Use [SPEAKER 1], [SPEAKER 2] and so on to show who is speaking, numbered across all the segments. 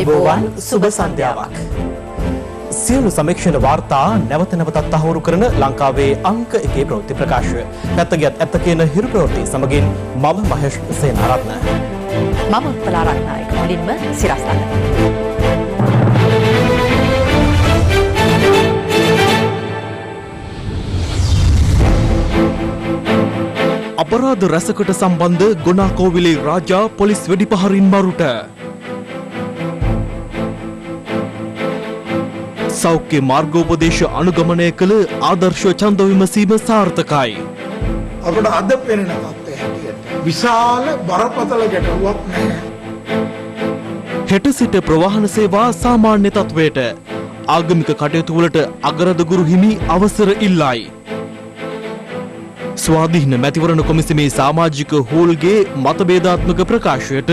[SPEAKER 1] ආයුබෝවන් සුබ සන්ධ්‍යාවක්. සියලු සමීක්ෂණ වාර්තා නැවත නැවතත් තහවුරු කරන ලංකාවේ අංක 1 ප්‍රවෘත්ති ප්‍රකාශය. නැත්තගියත් ඇත්ත කියන හිරු ප්‍රවෘත්ති සමගින් මම මහේෂ් සේනාරත්න.
[SPEAKER 2] මම උත්පලා රත්නායක. මුලින්ම සිරස්තල.
[SPEAKER 1] අපරාධ රැසකට සම්බන්ධ ගුණාකෝවිලේ රාජා පොලිස් වෙඩිපහරින් මරුට. සෞඛ්‍ය මාර්ගෝපදේශ අනුගමනය කළ ආදර්ශ ඡන්ද විමසීම සාර්ථකයි.
[SPEAKER 3] අපට අද පෙනෙන තත්ත්වය හැටියට විශාල බරපතල ගැටලුවක් නැහැ.
[SPEAKER 1] හෙට සිට ප්‍රවාහන සේවා සාමාන්‍ය තත්වයට ආගමික කටයුතු වලට අගරද ගුරු හිමි අවසර ඉල්ලයි. ස්වාධීන මැතිවරණ කොමිසමේ සමාජික හෝල්ගේ මතභේදාත්මක ප්‍රකාශයට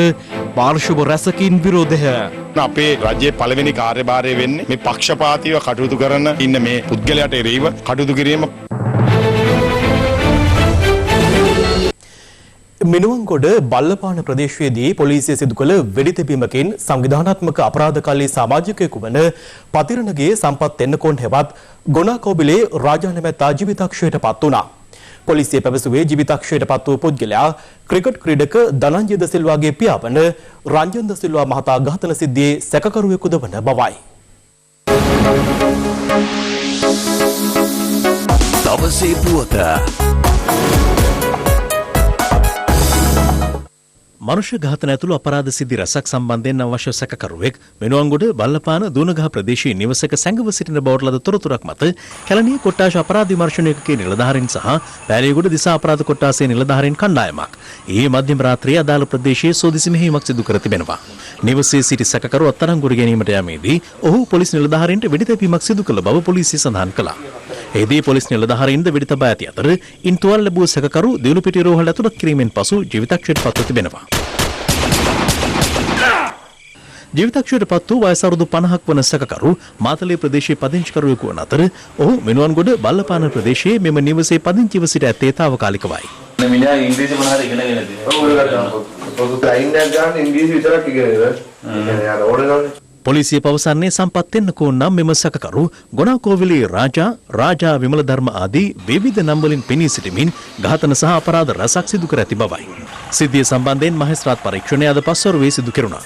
[SPEAKER 1] පාර්ශව රැසකින් විරෝධය.
[SPEAKER 4] අපේ රජයේ පළවෙනි කාර්යභාරය වෙන්නේ මේ පක්ෂපාතීව කටයුතු කරන ඉන්න මේ පුද්ගලයාට එරෙහිව කටයුතු කිරීම.
[SPEAKER 1] මිනුවන්ගොඩ බල්ලපාන ප්‍රදේශයේදී පොලිසිය සිදු කළ වෙඩි තැබීමකින් සංවිධානාත්මක අපරාධකාරී සමාජිකයෙකු වන පතිරණගේ සම්පත් එන්නකෝන් හෙවත් ගොනාකෝබිලේ රාජා නැමැත්තා ජීවිතක්ෂයට පත් වුණා. පොලිසිය පැවසුවේ ජීවිතක්ෂයට පත් වූ පුද්ගලයා ක්‍රිකට් ක්‍රීඩක ධනංජය ද සිල්වාගේ පියා වන රංජන් ද සිල්වා මහතා ඝාතන සිද්ධියේ සැකකරුවෙකුද වන බවයි.
[SPEAKER 5] දවසේ පුවත මනුෂ්‍ය ඝාතන ඇතුළු අපරාධ සිද්ධි රැසක් සම්බන්ධයෙන් අවශ්‍ය සැකකරුවෙක් මෙනුවන්ගොඩ බල්ලපාන දූනගහ ප්‍රදේශයේ නිවසක සැඟව සිටින බවට ලද තොරතුරක් මත කැලණිය කොට්ටාශ අපරාධ විමර්ශන ඒකකයේ නිලධාරීන් සහ පැලියගොඩ දිසා අපරාධ කොට්ටාසයේ නිලධාරීන් කණ්ඩායමක් ඊයේ මධ්‍යම රාත්‍රියේ අදාළ ප්‍රදේශයේ සෝදිසි මෙහෙයුමක් සිදු කර තිබෙනවා. නිවසේ සිටි සැකකරු අත්අඩංගුවට ගැනීමට යාමේදී ඔහු පොලිස් නිලධාරීන්ට වෙඩි තැබීමක් සිදු කළ බව පොලිසිය සඳහන් කළා. එහිදී පොලිස් නිලධාරීන්ද වෙඩි තබා ඇති අතර ඉන් තුවාල ලැබූ සැකකරු දිනුපිටිය රෝහල ඇතුළත් කිරීමෙන් පසු ජීවිතක්ෂයට පත්ව තිබෙනවා. ජීවිතක්ෂයට පත් වූ වයස අවුරුදු 50ක් වන සැකකරු මාතලේ ප්‍රදේශයේ පදිංචිකරුවෙකු වන අතර ඔහු මෙනුවන්ගොඩ බල්ලපාන ප්‍රදේශයේ මෙම නිවසේ පදිංචිව සිට ඇත්තේ తాවකාලිකවයි.
[SPEAKER 6] මිනිහා ඉංග්‍රීසි මොනවාද ඉගෙනගෙන තියෙනවා.
[SPEAKER 5] පොලිසිය පවසන්නේ සම්පත් එන්නකෝන් නම් මෙම සැකකරු ගොනාකෝවිලේ රාජා විමල ධර්ම ආදී විවිධ නම් වලින් පෙනී සිටමින් ඝාතන සහ අපරාධ රැසක් සිදු කර ඇති බවයි. සිද්ධිය සම්බන්ධයෙන් මහේස්ත්‍රාත් පරීක්ෂණය අද පස්වරුවේ සිදු කෙරුණා.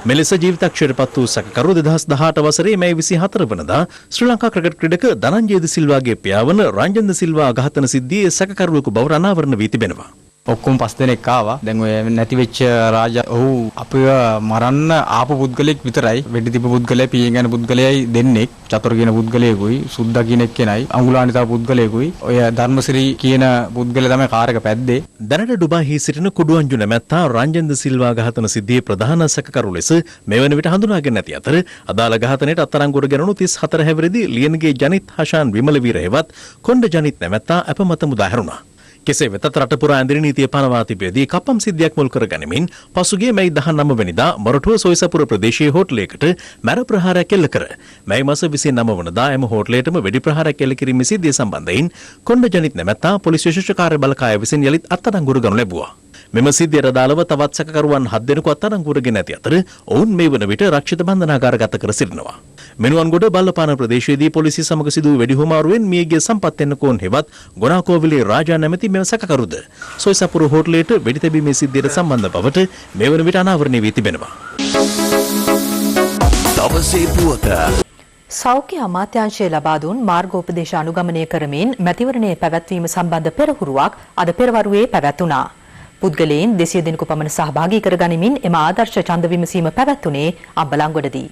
[SPEAKER 5] මෙලෙස ජීවිතක්ෂයට පත් වූ සැකකරු 2018 වසරේ මැයි 24 වනදා ශ්‍රී ලංකා ක්‍රිකට් ක්‍රීඩක ධනංජය ද සිල්වාගේ පියා වන රංජන් ද සිල්වා ඝාතන සිද්ධියේ සැකකරුවෙකු බව අනාවරණ වී තිබෙනවා.
[SPEAKER 7] ඔක්කොම 5 දෙනෙක් ආවා. දැන් ඔය නැති වෙච්ච රාජා ඔහු අපිව මරන්න ආපු පුද්ගලෙක් විතරයි. වෙඩි තිබ්බ පුද්ගලයා පියෙන් යන පුද්ගලයයි දෙන්නෙක්. චතුර කියන පුද්ගලයෙකුයි සුද්දා කියන එක්කෙනයි අඟුලානි තව පුද්ගලයෙකුයි. ඔය ධර්මසිරි කියන පුද්ගලයා තමයි කාර් එක පැද්දේ.
[SPEAKER 5] දැනට ඩුබායිහි සිටින කුඩුවන්ජු නැමැත්තා රංජන් ද සිල්වා ඝාතන සිද්ධියේ ප්‍රධාන සැකකරු ලෙස මෙවන විට හඳුනාගෙන නැති අතර අදාළ ඝාතනයට අත්අඩංගුවට ගැනුණු 34 හැවිරිදි ලියනගේ ජනිත් හෂාන් විමල වීර හෙවත් කොණ්ඩ ජනිත් නැමැත්තා අපමත මුදා හැරුණා. කෙසේ වෙතත් රට පුරා ඇඳිරි නීතිය පනවා තිබෙදී කපම් සිද්ධියක් මුල් කර ගනිමින් පසුගිය මැයි 19 වෙනිදා මොරටුව සොයිසපුර ප්‍රදේශයේ හෝටලයකට මැර ප්‍රහාරයක් එල්ල කර මැයි මාස 29 වනදා එම හෝටලයටම වෙඩි ප්‍රහාරයක් එල්ල කිරීමේ සිද්ධිය සම්බන්ධයෙන් කොණ්ඩ ජනිත් නැමැත්තා පොලිස් විශේෂ කාර්ය බලකාය විසින් යලිත් අත්අඩංගුවට ගනු ලැබුවා. මෙම සිද්ධියට අදාළව තවත් සැකකරුවන් 7 දෙනෙකු අත්අඩංගුවට ගෙන ඇති අතර ඔවුන් මේ වන විට රක්ෂිත බන්ධනාගාරගත කර සිටිනවා. මෙනුවන්ගොඩ බල්ලපාන ප්‍රදේශයේදී පොලිසිය සමග සිදු වූ වෙඩිහුමාරුවෙන් මියගිය සම්පත් එන්නකෝන් හෙවත් ගොනාකෝවිලේ රාජා නැමැති මෙම සැකකරුද සොයිසපුර හෝටලයට වෙඩි තැබීමේ සිද්ධියට සම්බන්ධ බවට මේ වන විට අනාවරණය වී තිබෙනවා. දවසේ පුවත
[SPEAKER 2] සෞඛ්‍ය අමාත්‍යාංශය ලබා දුන් මාර්ගෝපදේශ අනුගමනය කරමින් මැතිවරණයේ පැවැත්වීම සම්බන්ධ පෙරහුරුවක් අද පෙරවරුවේ පැවැත්වුණා. පුද්ගලයන් 200 දෙනෙකු පමණ සහභාගී කර ගනිමින් එම ආදර්ශ ඡන්ද විමසීම පැවැත්වුණේ අම්බලන්ගොඩදී.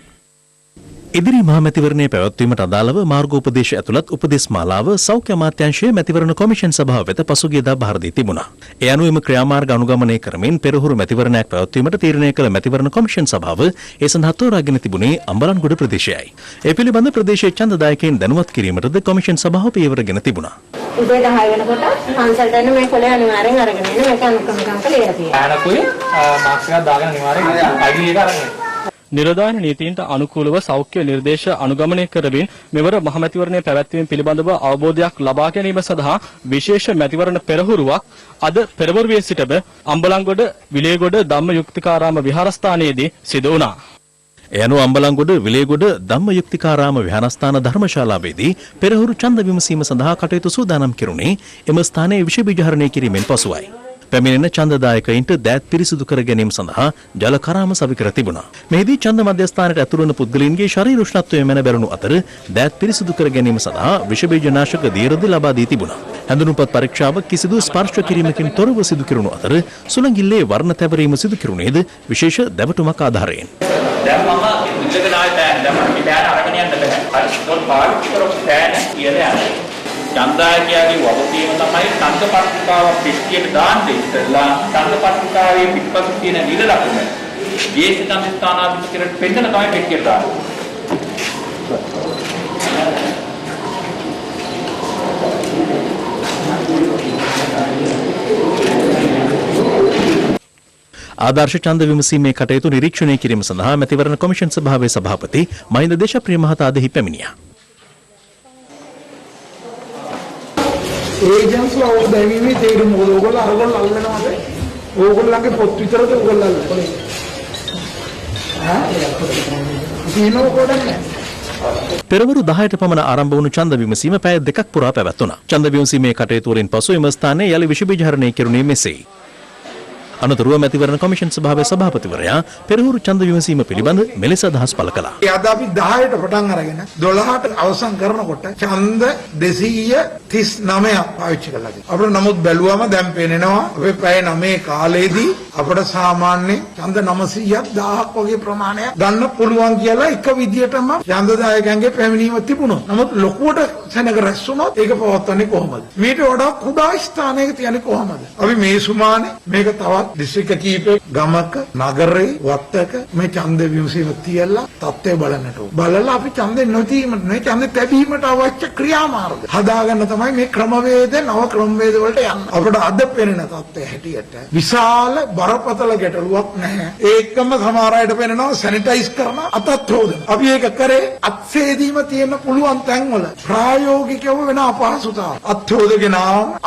[SPEAKER 5] ඉදිරි මහ මැතිවරණයේ පැවැත්වීමට අදාළව මාර්ගෝපදේශ ඇතුළත් උපදෙස් මාලාව සෞඛ්‍ය අමාත්‍යාංශයේ මැතිවරණ කොමිෂන් සභාව වෙත පසුගියදා බාර දී තිබුණා. ඒ අනුව එම ක්‍රියාමාර්ග අනුගමනය කරමින් පෙරහුරු මැතිවරණයක් පැවැත්වීමට තීරණය කළ මැතිවරණ කොමිෂන් සභාව ඒ සඳහා තෝරාගෙන තිබුණේ අම්බලන්ගොඩ ප්‍රදේශයයි. ඒ පිළිබඳ ප්‍රදේශයේ ඡන්දදායකයන් දැනුවත් කිරීමටද කොමිෂන් සභාව පියවරගෙන තිබුණා.
[SPEAKER 8] උදේ 10 වෙනකොට පන්සලට එන්න මේ කොලේ අනිවාර්යෙන් අරගෙන එන්න මේක අනුකම්පිකම්ක ලියලා තියෙනවා.
[SPEAKER 9] ආනකුයි මාක්ස් එකක් දාගෙන අනිවාර්යෙන් අයිඩි එක අරගෙන එන්න. නිරදාන නීතීන්ට අනුකූලව සෞඛ්‍ය නිර්දේශ අනුගමනය කරමින් මෙවර මහ මැතිවරණය පැවැත්වීම පිළිබඳව අවබෝධයක් ලබා ගැනීම සඳහා විශේෂ මැතිවරණ පෙරහුරුවක් අද පෙරවරුවේ සිටම අම්බලන්ගොඩ විලේගොඩ ධම්ම යුක්තිකාරාම විහාරස්ථානයේදී සිදු වුණා.
[SPEAKER 5] එයනු අම්බලන්ගොඩ විලේගොඩ ධම්මයුක්තිකාරාම විහාරස්ථාන ධර්මශාලාවේදී පෙරහුරු ඡන්ද විමසීම සඳහා කටයුතු සූදානම් කෙරුණේ එම ස්ථානයේ විෂ බීජහරණය කිරීමෙන් පසුවයි. පැමිණෙන ඡන්දදායකයින්ට දෑත් පිරිසිදු කර ගැනීම සඳහා ජල කරාම සවිකර තිබුණා. මෙහිදී ඡන්ද මධ්‍යස්ථානයට ඇතුළු වන පුද්ගලයන්ගේ ශරීර උෂ්ණත්වය මැන බැලුණු අතර දෑත් පිරිසිදු කර ගැනීම සඳහා විෂ බීජනාශක දියරද ලබා දී තිබුණා. හැඳුනුම්පත් පරීක්ෂාව කිසිදු ස්පර්ශ කිරීමකින් තොරව සිදු කෙරුණු අතර සුළඟිල්ලේ වර්ණ තැවරීම සිදු කෙරුණේද විශේෂ දැවටුමක් ආධාරයෙන්.
[SPEAKER 10] දැන් මම ඉල්ලගෙන ආයේ දැන් මම බෑන අරගෙන යන්න බෑ. හරි ඒක පාවිච්චි කරපු බෑන කියලා යන්නේ. ඡන්දායකයාගේ වගකීම තමයි ඡන්ද පත්‍රිකාව පිටියට දාන්න ඉස්සෙල්ලා ඡන්ද පත්‍රිකාවේ පිටපසු තියෙන නිල ලකුණ ජේසී සම්ස්ථානාධිපතිට පෙන්නන තමයි පිටියට දාන්නේ.
[SPEAKER 5] ආදර්ශ ඡන්ද විමසීමේ කටයුතු නිරීක්ෂණය කිරීම සඳහා මැතිවරණ කොමිෂන් සභාවේ සභාපති මහින්ද දේශප්‍රිය මහතා දෙහි පැමිණියා.
[SPEAKER 3] ඒජන්ස්ලා ඕක දැවීමේ තේරුම මොකද? ඕගොල්ලෝ අරගොල්ලෝ අල්ලනවාද? ඕගොල්ලන්ගේ පොත් විතරද ඕගොල්ලෝ අල්ලන්නේ? දිනෝ කොටන්නේ.
[SPEAKER 5] පෙරවරු 10ට පමණ ආරම්භ වුණු ඡන්ද විමසීම පැය දෙකක් පුරා පැවැත්වුණා. ඡන්ද විමසීමේ කටයුතු වලින් පසු එම ස්ථානයේ යලි විෂ බීජහරණය කෙරුණේ මෙසේ. අනතුරුව මැතිවරණ කොමිෂන් සභාවේ සභාපතිවරයා පෙරහුරු ඡන්ද විමසීම පිළිබඳ මෙලෙස අදහස් පළ කළා.
[SPEAKER 3] අද අපි 10ට පටන් අරගෙන 12ට අවසන් කරනකොට ඡන්ද 239ක් පාවිච්චි කළා. අපිට නමුත් බැලුවම දැන් පේනවා අපි පැය 9 කාලේදී අපිට සාමාන්‍ය ඡන්ද 900ක් 1000ක් වගේ ප්‍රමාණයක් ගන්න පුළුවන් කියලා එක විදියටම ඡන්දදායකයන්ගේ පැමිණීම තිබුණා. නමුත් ලොකුවට සෙනග රැස් වුණොත් ඒක පවත්වන්නේ කොහොමද? මේට වඩා කුඩා ස්ථානයක තියන්නේ කොහොමද? අපි මේ සුමානේ මේක තවත් දිස්ත්‍රික්ක කීපයක ගමක නගරේ වත්තක මේ ඡන්ද විමසීම තියලා තත්ත්වය බලන්නට ඕන. බලලා අපි ඡන්දේ නොදීමට නේ ඡන්ද තැබීමට අවශ්‍ය ක්‍රියාමාර්ග හදාගන්න තමයි මේ ක්‍රමවේද නව ක්‍රමවේද වලට යන්නේ. අපිට අද පෙනෙන තත්ත්වය හැටියට විශාල බරපතල ගැටලුවක් නැහැ. ඒකම සමහර අයට පෙනෙනවා සැනිටයිස් කරන අතත් හොදන. අපි ඒක කරේ අත්සේදීම තියෙන පුළුවන් තැන්වල ප්‍රායෝගිකව වෙන අපහසුතාව. අත් හොදගෙන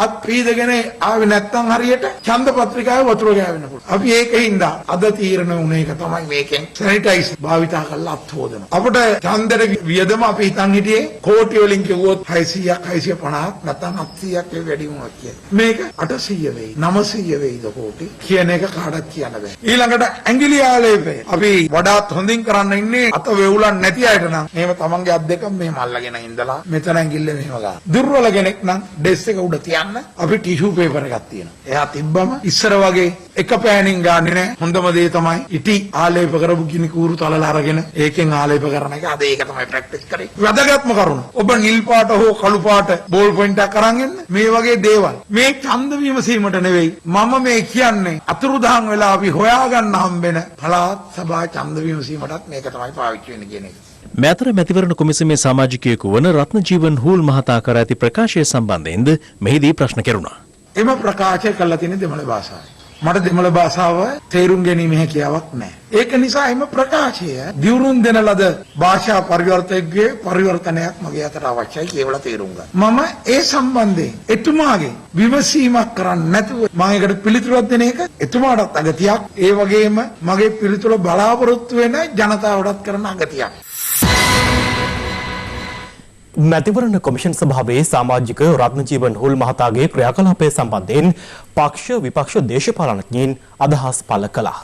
[SPEAKER 3] අත් පීදගෙන ආවේ නැත්තම් හරියට ඡන්ද පත්‍රිකාවේ වතුර අපි ඒකින්ද අද තීරණ වුණේ එක තමයි මේකෙන් සැනිටයිස් භාවිතා කරලා අත් හොදන. අපිට ඡන්දර වියදම අපි හිතන් හිටියේ කෝටි වලින් කිව්වොත් 600ක් 650ක් නැත්නම් 700ක් වැඩි වුණා කියලා. මේක 800 වෙයි 900 වෙයිද කෝටි කියන එක කාටවත් කියන්න බෑ. ඊළඟට ඇඟිලි ආලේපේ අපි වඩාත් හොඳින් කරන්න ඉන්නේ අත වේවුලන් නැති අයට නම් එහෙම තමන්ගේ අත් දෙක මේ මල්ලගෙන ඉඳලා මෙතන ඇඟිල්ල මෙහෙම ගන්න. දුර්වල කෙනෙක් නම් ඩෙස් එක උඩ තියන්න අපි ටිෂු පේපර් එකක් තියෙනවා. එයා තිබ්බම ඉස්සර වගේ එක පෑනින් ගන්නෙ නෑ. හොඳම දේ තමයි ඉටි ආලේප කරපු ගිනි කූරු තලලා අරගෙන ඒකෙන් ආලේප කරන එක. අද ඒක තමයි ප්‍රැක්ටිස් කරේ. වැදගත්ම කරුණ. ඔබ නිල් පාට හෝ කළු පාට බෝල් පොයින්ට් එකක් අරන් එන්න. මේ වගේ දේවල් මේ ඡන්ද විමසීමට නෙවෙයි. මම මේ කියන්නේ අතුරුදහන් වෙලා අපි හොයාගන්න හම්බෙන පළාත් සභා ඡන්ද විමසීමටත් මේක තමයි පාවිච්චි වෙන්නේ කියන එක.
[SPEAKER 5] මෙතර මැතිවරණ කොමිසමේ සමාජිකයෙකු වන රත්නජීවන් හූල් මහතා කර ඇති ප්‍රකාශය සම්බන්ධයෙන්ද මෙහිදී ප්‍රශ්න කෙරුණා.
[SPEAKER 3] එම ප්‍රකාශය කළා තියෙන දෙමළ භාෂාවෙන්. මට දෙමළ භාෂාව තේරුම් ගැනීම හැකියාවක් නැහැ. ඒක නිසා එම ප්‍රකාශය දියුණුම් දෙන ලද භාෂා පරිවර්තකගේ පරිවර්තනයක් මගේ අතට අවශ්‍යයි කියලා තේරුම් ගන්න. මම ඒ සම්බන්ධයෙන් එතුමාගේ විමසීමක් කරන්නේ නැතුව මම ඒකට පිළිතුරක් දෙන එක එතුමාටත් අගතියක්. ඒ වගේම මගේ පිළිතුර බලාපොරොත්තු වෙන ජනතාවටත් කරන අගතියක්.
[SPEAKER 1] මැතිවරණ කොමිෂන් සභාවේ සමාජික රත්නජීවන් හුල් මහතාගේ ක්‍රියාකලාපය සම්බන්ධයෙන් පක්ෂ විපක්ෂ දේශපාලනඥයින් අදහස් පළ කළා.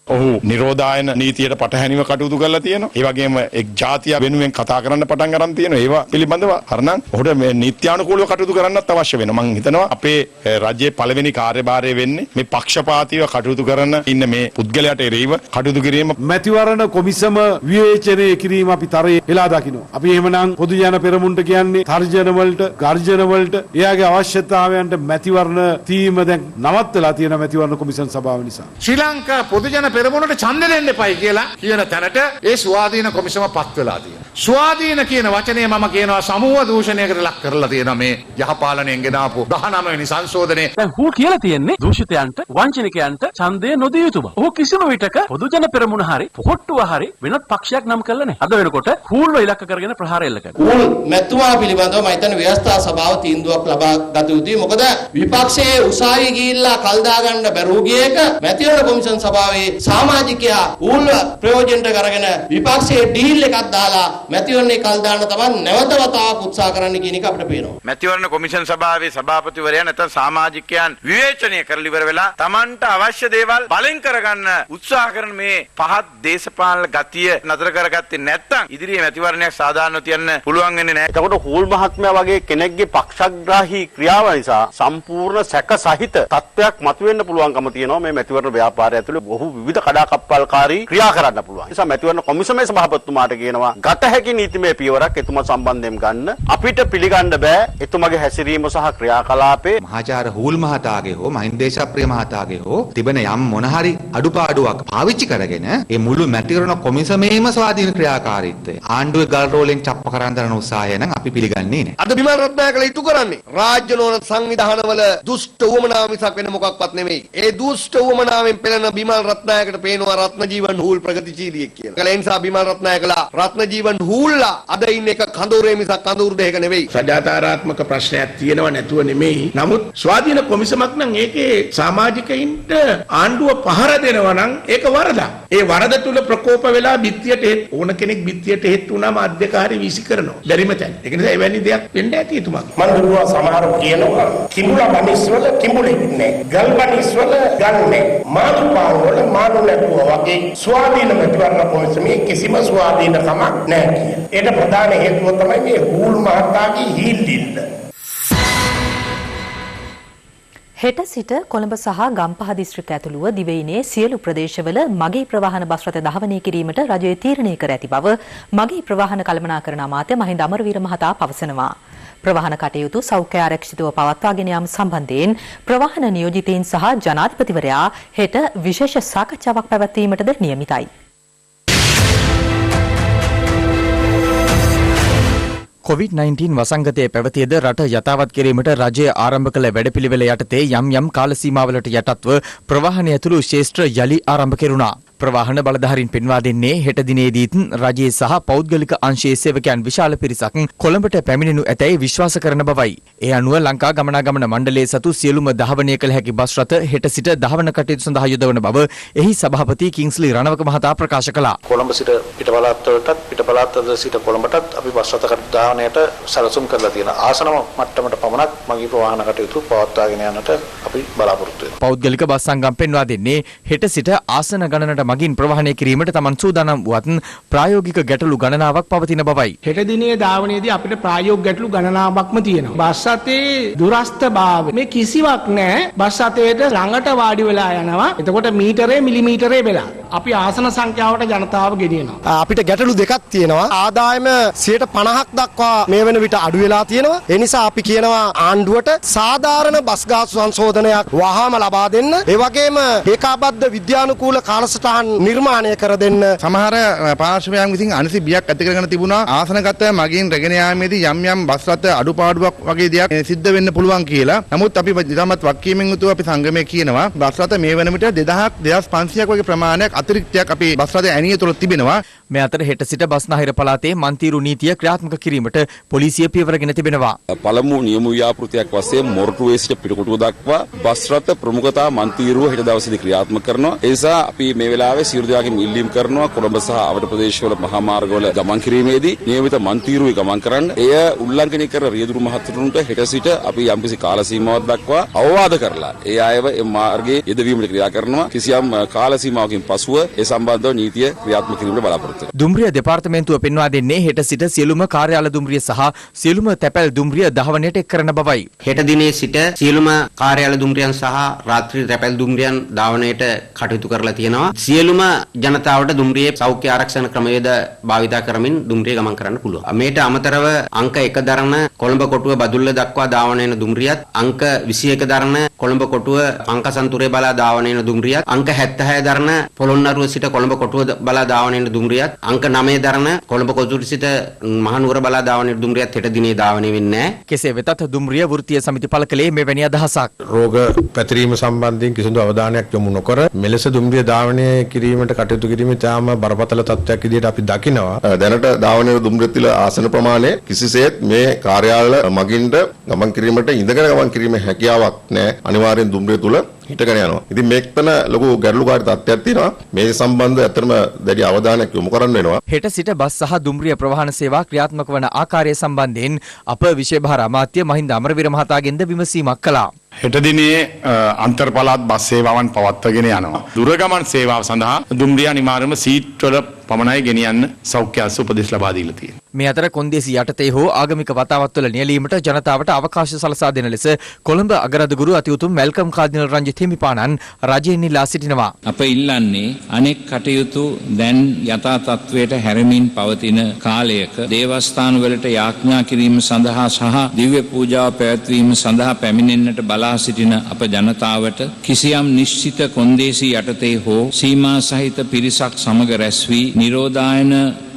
[SPEAKER 4] ඔහු නිරෝධායන නීතියට පටහැනිව කටයුතු කරලා තියෙනවා. ඒ වගේම එක් ජාතිය වෙනුවෙන් කතා කරන්න පටන් ගන්න තියෙනවා. ඒවා පිළිබඳව හරනම් ඔහුට මේ නීත්‍යානුකූලව කටයුතු කරන්නත් අවශ්‍ය වෙනවා. මම හිතනවා අපේ රජයේ පළවෙනි කාර්යභාරය වෙන්නේ මේ පක්ෂපාතීව කටයුතු කරන ඉන්න මේ පුද්ගලයාට එරෙහිව කටයුතු කිරීම.
[SPEAKER 11] මැතිවරණ කොමිසම විවේචනය කිරීම අපි තරයේ වෙලා දකිනවා. අපි එහෙමනම් පොදු ජන පෙරමුණට කියන්නේ තර්ජන වලට, ගර්ජන වලට එයාගේ අවශ්‍යතාවයන්ට මැතිවරණ තීම දැන් නවත්තලා තියෙන මැතිවරණ කොමිසම් සභාව නිසා.
[SPEAKER 12] ශ්‍රී ලංකා පොදු ජන පෙරමුණට ඡන්ද දෙන්න එපයි කියලා කියන තැනට ඒ ස්වාධීන කොමිසම පත් වෙලා තියෙනවා. ස්වාධීන කියන වචනේ මම කියනවා සමූහ දූෂණයකට ලක් කරලා තියෙනවා මේ යහපාලනයෙන් ගෙන ආපු 19 වෙනි සංශෝධනයේ.
[SPEAKER 13] දැන් හූල් කියලා තියෙන්නේ දූෂිතයන්ට වංචනිකයන්ට ඡන්දය නොදිය යුතු බව. ඔහු කිසිම විටක පොදු ජන පෙරමුණ හරි පොහොට්ටුව හරි වෙනත් පක්ෂයක් නම් කළා නැහැ. අද වෙනකොට හූල්ව ඉලක්ක කරගෙන ප්‍රහාර එල්ල කරනවා.
[SPEAKER 14] හූල් මැතිතුමා පිළිබඳව මම හිතන්නේ ව්‍යවස්ථා සභාව තීන්දුවක් ලබා ගත යුතුයි. මොකද විපක්ෂයේ උසාවි ගිහිල්ලා කල් දාගන්න බැරුව ගිය එක මැතිවරණ කොමිෂන් සභාවේ සමාජිකයා හූල් ප්‍රයෝජනට කරගෙන විපක්ෂයේ ඩීල් එකක් දාලා මැතිවරණේ කල් දාන්න තමයි නැවත වතාවක් උත්සාහ කරන්න කියන එක අපිට පේනවා.
[SPEAKER 12] මැතිවරණ කොමිෂන් සභාවේ සභාපතිවරයා නැත්නම් සමාජිකයන් විවේචනය කරලා ඉවර වෙලා Tamanට අවශ්‍ය දේවල් බලෙන් කරගන්න උත්සාහ කරන මේ පහත් දේශපාලන ගතිය නතර කරගත්තේ නැත්නම් ඉදිරියේ මැතිවරණයක් සාධාරණව තියන්න පුළුවන් වෙන්නේ නැහැ.
[SPEAKER 15] එතකොට හූල් මහත්මයා වගේ කෙනෙක්ගේ පක්ෂග්‍රාහී ක්‍රියාව නිසා සම්පූර්ණ සැක සහිත තත්ත්වයක් මතුවෙන්න පුළුවන්කම තියෙනවා මේ මැතිවරණ ව්‍යාපාරය ඇතුළේ බොහෝ විවිධ කඩාකප්පල්කාරී ක්‍රියා කරන්න පුළුවන්. ඒ නිසා මැතිවරණ කොමිසමේ සභාපතිතුමාට කියනවා ගත හැකි නීතිමය පියවරක් එතුමා සම්බන්ධයෙන් ගන්න. අපිට පිළිගන්න බෑ එතුමාගේ හැසිරීම සහ ක්‍රියාකලාපේ
[SPEAKER 16] මහාචාර්ය හූල් මහතාගේ හෝ මහින්ද දේශප්‍රිය මහතාගේ හෝ තිබෙන යම් මොන හරි අඩුපාඩුවක් පාවිච්චි කරගෙන ඒ මුළු මැතිවරණ කොමිසමේම ස්වාධීන ක්‍රියාකාරීත්වය ආණ්ඩුවේ ගල් රෝලෙන් චප්ප කරන් දරන උත්සාහය නම් අපි පිළිගන්නේ නැහැ.
[SPEAKER 17] අද බිමල් රත්නායකලා ඉටු කරන්නේ රාජ්‍ය නොවන සංවිධානවල දුෂ්ට උවමනාව මිසක් වෙන මොකක්වත් නෙමෙයි. ඒ දුෂ්ට උවමනාවෙන් පෙළෙන බිමල් රත්නායකට පේනවා රත්නජීවන් හූල් ප්‍රගතිශීලියෙක් කියලා. ඒ නිසා බිමල් රත්නායකලා රත්නජීවන් හූල්ලා අද ඉන්නේ එක කඳුරේ මිසක් කඳුරු දෙක නෙවෙයි.
[SPEAKER 3] සදාචාරාත්මක ප්‍රශ්නයක් තියෙනවා නැතුව නෙමෙයි. නමුත් ස්වාධීන කොමිසමක් නම් ඒකේ සමාජිකයින්ට ආණ්ඩුව පහර දෙනවා නම් ඒක වරදක්. ඒ වරද තුල ප්‍රකෝප වෙලා බිත්තියට ඕන කෙනෙක් බිත්තියට හෙත් වුණාම අධ්‍යකාරී වීසි කරනවා. බැරිම තැන. ඒක නිසා එවැනි දෙයක් වෙන්න ඇති එතුමාගේ.
[SPEAKER 18] මම දුන්නා සමහරව කියනවා කිඹුලා බනිස්වල කිඹුලෙක් නෑ. ගල් බනිස්වල ගල් නෑ. මාළු පාන් වල මාළු නැතුවා වගේ ස්වාධීන මැතිවරණ කොමිසමේ කිසිම ස්වාධීනකමක් නෑ කිය. ඒකට ප්‍රධාන හේතුව තමයි මේ හූල් මහතාගේ හීල්ලිල්ල.
[SPEAKER 2] හෙට සිට කොළඹ සහ ගම්පහ දිස්ත්‍රික්ක ඇතුළුව දිවයිනේ සියලු ප්‍රදේශවල මගී ප්‍රවාහන බස් රථ ධාවනය කිරීමට රජය තීරණය කර ඇති බව මගී ප්‍රවාහන කළමනාකරණ අමාත්‍ය මහින්ද අමරවීර මහතා පවසනවා. ප්‍රවාහන කටයුතු සෞඛ්‍ය ආරක්ෂිතව පවත්වාගෙන යාම සම්බන්ධයෙන් ප්‍රවාහන නියෝජිතයින් සහ ජනාධිපතිවරයා හෙට විශේෂ සාකච්ඡාවක් පැවැත්වීමටද නියමිතයි.
[SPEAKER 7] COVID-19 වසංගතයේ පැවතියද රට යථාවත් කිරීමට රජය ආරම්භ කළ වැඩපිළිවෙල යටතේ යම් කාල සීමාවලට යටත්ව ප්‍රවාහන ඇතුළු ශේෂ්ත්‍ර යලි ආරම්භ කෙරුණා. ප්‍රවාහන බලධාරීන් පෙන්වා දෙන්නේ හෙට දිනේදීත් රජයේ සහ පෞද්ගලික අංශයේ සේවකයන් විශාල පිරිසක් කොළඹට පැමිණෙනු ඇතැයි විශ්වාස කරන බවයි. ඒ අනුව ලංකා ගමනාගමන මණ්ඩලයේ සතු සියලුම ධාවනය කළ හැකි බස් රථ හෙට සිට ධාවන කටයුතු සඳහා යොදවන බව එහි සභාපති කිංස්ලි රණවක මහතා ප්‍රකාශ කළා.
[SPEAKER 19] කොළඹ සිට පිටපළාත්වලටත් පිටපළාත්වල සිට කොළඹටත් අපි බස් රථ ධාවනයට සැලසුම් කරලා තියෙනවා. ආසනම මට්ටමට පමණක් මගී ප්‍රවාහන කටයුතු පවත්වාගෙන යන්නට අපි බලාපොරොත්තු වෙනවා.
[SPEAKER 7] පෞද්ගලික බස් සංගම් පෙන්වා දෙන්නේ හෙට සිට ආසන ගණනට මගින් ප්‍රවාහනය කිරීමට තමන් සූදානම් වුවත් ප්‍රායෝගික ගැටලු ගණනාවක් පවතින බවයි.
[SPEAKER 20] හෙට දිනේ ධාවනයේදී අපිට ප්‍රායෝගික ගැටලු ගණනාවක්ම තියෙනවා. බස් රථයේ දුරස්ථභාවය මේ කිසිවක් නැහැ. බස් රථයට ළඟට වාඩි වෙලා යනවා. එතකොට මීටරේ මිලිමීටරේ වෙලා. අපි ආසන සංඛ්‍යාවට ජනතාව ගෙනියනවා.
[SPEAKER 17] අපිට ගැටලු දෙකක් තියෙනවා. ආදායම 50% දක්වා මේ වෙන විට අඩු වෙලා තියෙනවා. ඒ නිසා අපි කියනවා ආණ්ඩුවට සාධාරණ බස් ගාස්තු සංශෝධනයක් වහාම ලබා දෙන්න. ඒ වගේම ඒකාබද්ධ විද්‍යානුකූල කාලසටහන් නිර්මාණය කර දෙන්න.
[SPEAKER 12] සමහර පාර්ශවයන් විසින් අනිසි බියක් ඇති කරගෙන තිබුණා ආසනගත මගින් රැගෙන යාමේදී යම් බස් රථ අඩුපාඩුවක් වගේ දෙයක් සිද්ධ වෙන්න පුළුවන් කියලා. නමුත් අපි ඉතාමත් වක්කීමෙන් යුතුව අපි සංගමයේ කියනවා බස් රථ මේ වෙන විට 2500ක් වගේ ප්‍රමාණයක් අතිරික්තයක් අපි බස් රථ ඇණිය තුළ තිබෙනවා.
[SPEAKER 7] මේ අතර හෙට සිට බස්නාහිර පළාතේ මන්තිරු නීතිය ක්‍රියාත්මක කිරීමට පොලිසිය පියවරගෙන තිබෙනවා.
[SPEAKER 21] පළමු නියම ව්‍යාපෘතියක් වශයෙන් මොරටුවේ සිට පිටකොටුව දක්වා බස් රථ ප්‍රමුඛතා මන්තිරුව හෙට දවසේදී ක්‍රියාත්මක කරනවා. ඒ නිසා අපි මේ වෙලාවේ සියලු දෙනාගෙන් ඉල්ලීම් කරනවා කොළඹ සහ අවඩ ප්‍රදේශවල මහා මාර්ගවල ගමන් කිරීමේදී නියමිත මන්තිරුවේ ගමන් කරන්න. එය උල්ලංඝනය කර රියදුරු මහතුරුන්ට හෙට සිට අපි යම්කිසි කාල සීමාවක් දක්වා අවවාද කරලා ඒ අයව ඒ මාර්ගයේ යෙදවීමට ක්‍රියා කරනවා. කිසියම් කාල සීමාවකින් පසුව ඒ සම්බන්ධව නීතිය ක්‍රියාත්මක කිරීමට බලාපොරොත්තු වෙනවා.
[SPEAKER 7] දුම්රිය දෙපාර්තමේන්තුව පෙන්වා දෙන්නේ හෙට සිට සියලුම කාර්යාල දුම්රිය සහ සියලුම තැපැල් දුම්රිය ධාවනයට එක් කරන බවයි.
[SPEAKER 22] හෙට දිනේ සිට සියලුම කාර්යාල දුම්රියන් සහ රාත්‍රී තැපැල් දුම්රියන් ධාවනයට කටයුතු කරලා තියෙනවා. සියලුම ජනතාවට දුම්රියේ සෞඛ්‍ය ආරක්ෂණ ක්‍රමවේද භාවිතා කරමින් දුම්රිය ගමන් කරන්න පුළුවන්. මේට අමතරව අංක 1 දරන කොළඹ කොටුව බදුල්ල දක්වා ධාවන වෙන දුම්රියත් අංක 21 දරන කොළඹ කොටුව පංකසන්තුරේ බලා ධාවන වෙන දුම්රියත් අංක 76 දරන පොළොන්නරුව සිට කොළඹ කොටුව බලා ධාවන වෙන දුම්රියත් අංක 9 දරන කොළඹ කොසුරු සිට මහනුවර බලා ධාවනයේ දුම්රියත් හෙට දිනේ ධාවනය වෙන්නේ නැහැ.
[SPEAKER 7] කෙසේ වෙතත් දුම්රිය වෘත්තීය සමිති පළ කළේ මෙවැනි අදහසක්.
[SPEAKER 6] රෝග පැතිරීම සම්බන්ධයෙන් කිසිදු අවධානයක් යොමු නොකර මෙලෙස දුම්රිය ධාවනය කිරීමට කටයුතු කිරීමේ තාම බරපතල තත්ත්වයක් විදිහට අපි දකිනවා.
[SPEAKER 8] දැනට ධාවනයේ දුම්රිය තිල ආසන ප්‍රමාණය කිසිසේත් මේ කාර්යාලය මගින්ට ගමන් කිරීමට ඉඳගෙන ගමන් කිරීමේ හැකියාවක් නැහැ. අනිවාර්යෙන් දුම්රිය තුල හිටගෙන යනවා. ඉතින් මේකතන ලොකු ගැටලුකාරී තත්ත්වයක් තියෙනවා. මේ සම්බන්ධව ඇත්තටම දැඩි අවධානයක් යොමු කරන්න වෙනවා.
[SPEAKER 7] හෙට සිට බස් සහ දුම්රිය ප්‍රවාහන සේවා ක්‍රියාත්මක වන ආකාරය සම්බන්ධයෙන් අප විශේෂ භාර අමාත්‍ය මහින්ද අමරවීර මහතාගෙන්ද විමසීමක් කළා.
[SPEAKER 4] හෙට දිනේ අන්තර් පළාත් බස් සේවාවන් පවත්වාගෙන යනවා. දුරගමන් සේවාව සඳහා දුම්රිය අනිවාර්යයෙන්ම සීට් වල පමණයි ගෙනියන්න සෞඛ්‍ය අංශ උපදෙස් ලබා දීලා තියෙනවා.
[SPEAKER 7] මේ අතර කොන්දේසි යටතේ හෝ ආගමික වතාවත්වල නියැලීමට ජනතාවට අවකාශ සලසා දෙන ලෙස කොළඹ අගරාධගුරු අතිඋතුම් මැල්කම් කාදිනල් රංජිත් හිමිපාණන් රජයෙන් ඉල්ලා සිටිනවා.
[SPEAKER 23] අප ඉල්ලන්නේ අනෙක් කටයුතු දැන් යථා තත්වයට හැරමින් පවතින කාලයක දේවස්ථාන වලට යාඥා කිරීම සඳහා සහ දිව්‍ය පූජාව පැවැත්වීම සඳහා පැමිණෙන්නට බලා සිටින අප ජනතාවට කිසියම් නිශ්චිත කොන්දේසි යටතේ හෝ සීමා සහිත පිරිසක් සමග රැස් වී නිරෝධායන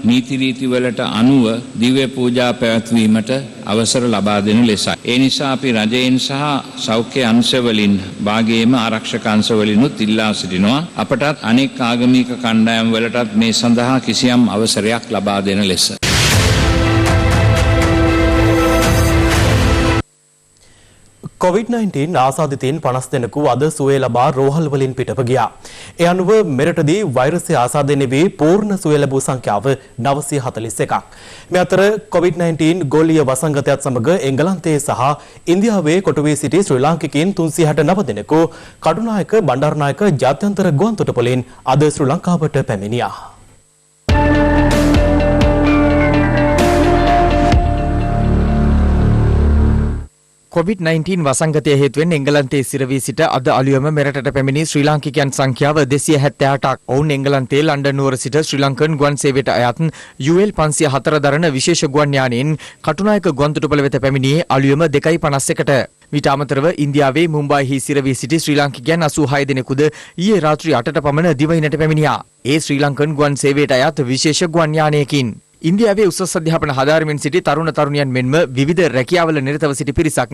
[SPEAKER 23] නීති රීති වලට අනුව දිව්‍ය පූජා පැවැත්වීමට අවසර ලබා දෙන ලෙසයි. ඒ නිසා අපි රජයෙන් සහ සෞඛ්‍ය අංශවලින් භාගයේම ආරක්ෂක අංශවලිනුත් ඉල්ලා සිටිනවා අපටත් අනෙක් ආගමික කණ්ඩායම් වලටත් මේ සඳහා කිසියම් අවසරයක් ලබා දෙන ලෙස.
[SPEAKER 1] COVID-19 ආසාදිතයින් 50 දෙනෙකු අද සුවය ලබා රෝහල් වලින් පිටව ගියා. ඒ අනුව මෙරටදී වෛරසය ආසාදනය වී පූර්ණ සුවය ලැබූ සංඛ්‍යාව 941ක්. මේ අතර COVID-19 ගෝලීය වසංගතයත් සමග එංගලන්තයේ සහ ඉන්දියාවේ කොටු වී සිටි ශ්‍රී ලාංකිකයින් 369 දෙනෙකු කටුනායක බණ්ඩාරනායක ජාත්‍යන්තර ගුවන්තොටුපළින් අද ශ්‍රී ලංකාවට පැමිණියා.
[SPEAKER 7] COVID-19 වසංගතය හේතුවෙන් එංගලන්තයේ සිරවී සිට අද අලුයම මෙරටට පැමිණි ශ්‍රී ලාංකිකයන් සංඛ්‍යාව 278ක්. ඔවුන් එංගලන්තයේ ලන්ඩන් නුවර සිට ශ්‍රී ලංකන් ගුවන් සේවයට අයත් UL 504 දරන විශේෂ ගුවන් යානයෙන් කටුනායක ගුවන්තොටුපළ වෙත පැමිණියේ අලුයම 2:51ට. ඊට අමතරව ඉන්දියාවේ මුම්බායිහි සිරවී සිටි ශ්‍රී ලාංකිකයන් 86 දෙනෙකුද ඊයේ රාත්‍රී 8ට පමණ දිවයිනට පැමිණියා. ඒ ශ්‍රී ලංකන් ගුවන් සේවයට අයත් විශේෂ ගුවන් යානයකින්. ඉන්දියාවේ උසස් අධ්‍යාපන හදාරමින් සිටි තරුණ තරුණියන් මෙන්ම විවිධ රැකියාවල නිරතව සිටි පිරිසක්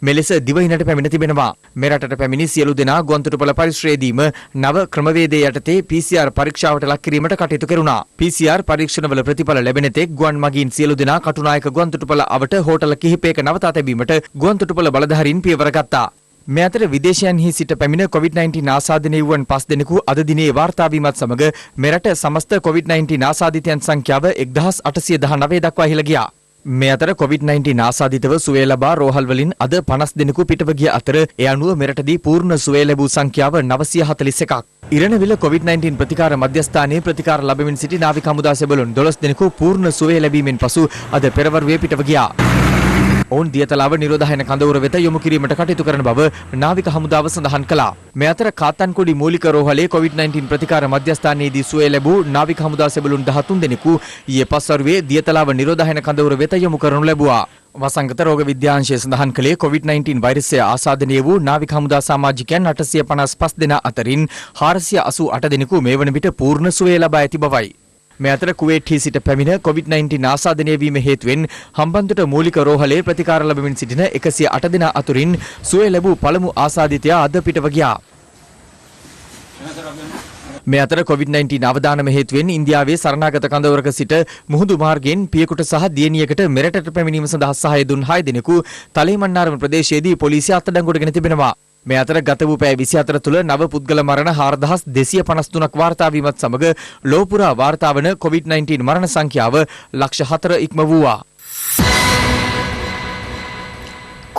[SPEAKER 7] මෙලෙස දිවයිනට පැමිණ තිබෙනවා. මෙරටට පැමිණි සියලු දෙනා ගුවන්තොටුපළ පරිශ්‍රයේදීම නව ක්‍රමවේදයේ යටතේ PCR පරීක්ෂාවට ලක් කිරීමට කටයුතු කෙරුණා. PCR පරීක්ෂණවල ප්‍රතිඵල ලැබෙන තෙක් ගුවන් මගින් සියලු දෙනා කටුනායක ගුවන්තොටුපළ අවට හෝටල කිහිපයක නවතා තැබීමට ගුවන්තොටුපළ බලධාරීන් පියවර ගත්තා. මේ අතර විදේශයන්හි සිට පැමිණ COVID-19 ආසාදනය වූවන් 5 දෙනෙකු අද දිනේ වාර්තා වීමත් සමග මෙරට සමස්ත COVID-19 ආසාදිතයන් සංඛ්‍යාව 1819 දක්වා ඉහළ ගියා. මේ අතර COVID-19 ආසාදිතව සුවය ලබා රෝහල් වලින් අද 50 දෙනෙකු පිටව ගිය අතර ඒ අනුව මෙරටදී පූර්ණ සුවය ලැබූ සංඛ්‍යාව 941ක්. ඉරණවිල COVID-19 ප්‍රතිකාර මධ්‍යස්ථානයේ ප්‍රතිකාර ලැබමින් සිටි නාවික හමුදා සෙබළුන් 12 දෙනෙකු පූර්ණ සුවය ලැබීමෙන් පසු අද පෙරවරුවේ පිටව ගියා. ඔවුන් දියතලාව නිරෝධායන කඳවුර වෙත යොමු කිරීමට කටයුතු කරන බව නාවික හමුදාව සඳහන් කළා. මේ අතර කාතන්කොඩි මූලික රෝහලේ COVID-19 ප්‍රතිකාර මධ්‍යස්ථානයේදී සුවය ලැබූ නාවික හමුදා සෙබළුන් 13 දෙනෙකු ඊයේ පස්වරුවේ දියතලාව නිරෝධායන කඳවුර වෙත යොමු කරනු ලැබුවා. වසංගත රෝග විද්‍යාංශය සඳහන් කළේ COVID-19 වෛරසය ආසාදනය වූ නාවික හමුදා සමාජිකයන් 855 දෙනා අතරින් 488 දෙනෙකු මේ වන විට පූර්ණ සුවය ලබා ඇති බවයි. මේ අතර කුවේට්හි සිට පැමිණ COVID-19 ආසාදනය වීම හේතුවෙන් හම්බන්තොට මූලික රෝහලේ ප්‍රතිකාර ලැබමින් සිටින 108 දෙනා අතුරින් සුවය ලැබූ පළමු ආසාදිතයා අද පිටව ගියා. මේ අතර COVID-19 අවදානම හේතුවෙන් ඉන්දියාවේ සරණාගත කඳවුරක සිට මුහුදු මාර්ගයෙන් පියකුට සහ දියණියකට මෙරටට පැමිණීම සඳහා සහාය දුන් 6 දෙනෙකු තලේමන්නාරම ප්‍රදේශයේදී පොලිසිය අත්අඩංගුවට ගෙන තිබෙනවා. මේ අතර ගත වූ පැය 24 තුළ නව පුද්ගල මරණ 4253ක් වාර්තා වීමත් සමග ලෝපුරා වාර්තා වන COVID-19 මරණ සංඛ්‍යාව ලක්ෂ 4 ඉක්ම වූවා.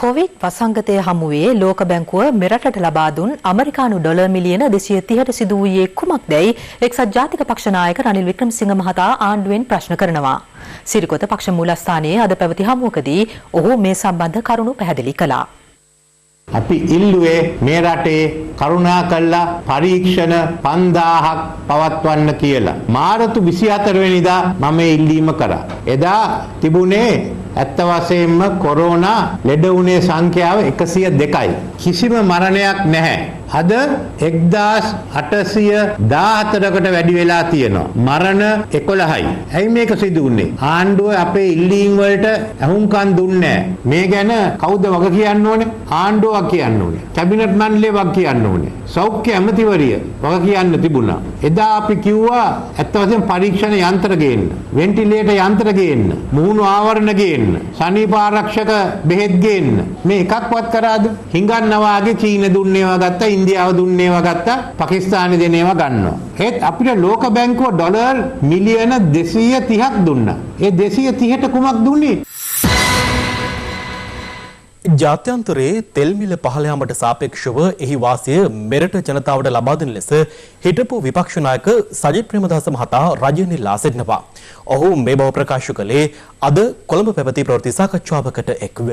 [SPEAKER 2] කොවිඩ් වසංගතය හමුවේ ලෝක බැංකුව මෙරටට ලබා දුන් ඇමරිකානු ඩොලර් මිලියන 230ට සිදු වූයේ කුමක්දැයි එක්සත් ජාතික පක්ෂ නායක රනිල් වික්‍රමසිංහ මහතා ආණ්ඩුවෙන් ප්‍රශ්න කරනවා. සිරිකොත පක්ෂ මූලස්ථානයේ අද පැවති හමුවකදී ඔහු මේ සම්බන්ධ කරුණු පැහැදිලි කළා.
[SPEAKER 24] අපි ඉල්ලුවේ මේ රටේ කරුණා කළා පරීක්ෂණ 5000ක් පවත්වන්න කියලා. මාර්තු 24 වෙනිදා මම ඉල්ලීම කරා. එදා තිබුණේ ඇත්ත වශයෙන්ම කොරෝනා ලෙඩ වුණේ සංඛ්‍යාව 102යි. කිසිම මරණයක් නැහැ. අද 1814කට වැඩි වෙලා තියෙනවා. මරණ 11යි. ඇයි මේක සිදු වුනේ? ආණ්ඩුව අපේ ඉල්ලීම් වලට අහුම්කම් දුන්නේ නැහැ. මේ ගැන කවුද වග කියන්න ඕනේ? ආණ්ඩුව වග කියන්න ඕනේ. කැබිනට් මණ්ඩලය වග කියන්න ඕනේ. සෞඛ්‍ය ඇමතිවරිය වග කියන්න තිබුණා. එදා අපි කිව්වා ඇත්ත වශයෙන්ම පරීක්ෂණ යන්ත්‍ර ගේන්න, වෙන්ටිලේටර් යන්ත්‍ර ගේන්න, මුහුණු ආවරණ ගේන්න, සනීප ආරක්ෂක බෙහෙත් ගේන්න. මේ එකක්වත් කරාද? හිඟන්නා වාගේ චීන දුන්නේවා ගත්තා, ඉන්දියාව දුන්නේවා ගත්තා, පාකිස්තානෙ දෙනේවා ගන්නවා. ඒත් අපිට ලෝක බැංකුව ඩොලර් මිලියන 230ක් දුන්නා. ඒ 230ට කුමක් දුන්නේ?
[SPEAKER 1] ජාත්‍යන්තරයේ තෙල් මිල පහළ යාමට සාපේක්ෂව එහි වාසිය මෙරට ජනතාවට ලබා දෙන ලෙස හිටපු විපක්ෂ නායක සජිත් ප්‍රේමදාස මහතා රජයෙන් ඉල්ලා සිටිනවා. ඔහු මේ බව ප්‍රකාශ කළේ අද කොළඹ පැවති ප්‍රවෘත්ති සාකච්ඡාවකට එක්ව.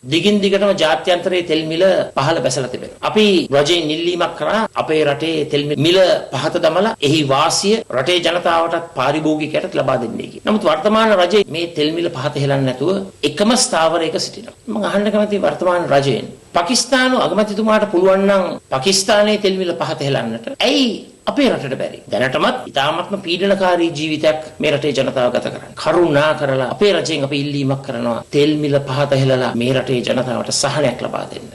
[SPEAKER 5] දිගින් දිගටම ජාත්‍යන්තරයේ තෙල් මිල පහළ බැසලා තිබෙනවා. අපි රජයෙන් ඉල්ලීමක් කරා අපේ රටේ තෙල් මිල පහත දමලා එහි වාසිය රටේ ජනතාවටත් පාරිභෝගිකයටත් ලබා දෙන්නේ කියලා. නමුත් වර්තමාන රජයේ මේ තෙල් මිල පහත හෙලන්නේ නැතුව එකම ස්ථාවරයක සිටිනවා. මම අහන්න කැමතියි වර්තමාන රජයෙන් පාකිස්තාන අගමැතිතුමාට පුළුවන් නම් පාකිස්තානයේ තෙල් මිල පහත හෙලන්නට ඇයි අපේ රටට බැරි? දැනටමත් ඉතාමත්ම පීඩනකාරී ජීවිතයක් මේ රටේ ජනතාව ගත කරන්නේ. කරුණා කරලා අපේ රජයෙන් අපි ඉල්ලීමක් කරනවා තෙල් මිල පහත හෙලලා මේ රටේ ජනතාවට සහනයක් ලබා දෙන්න.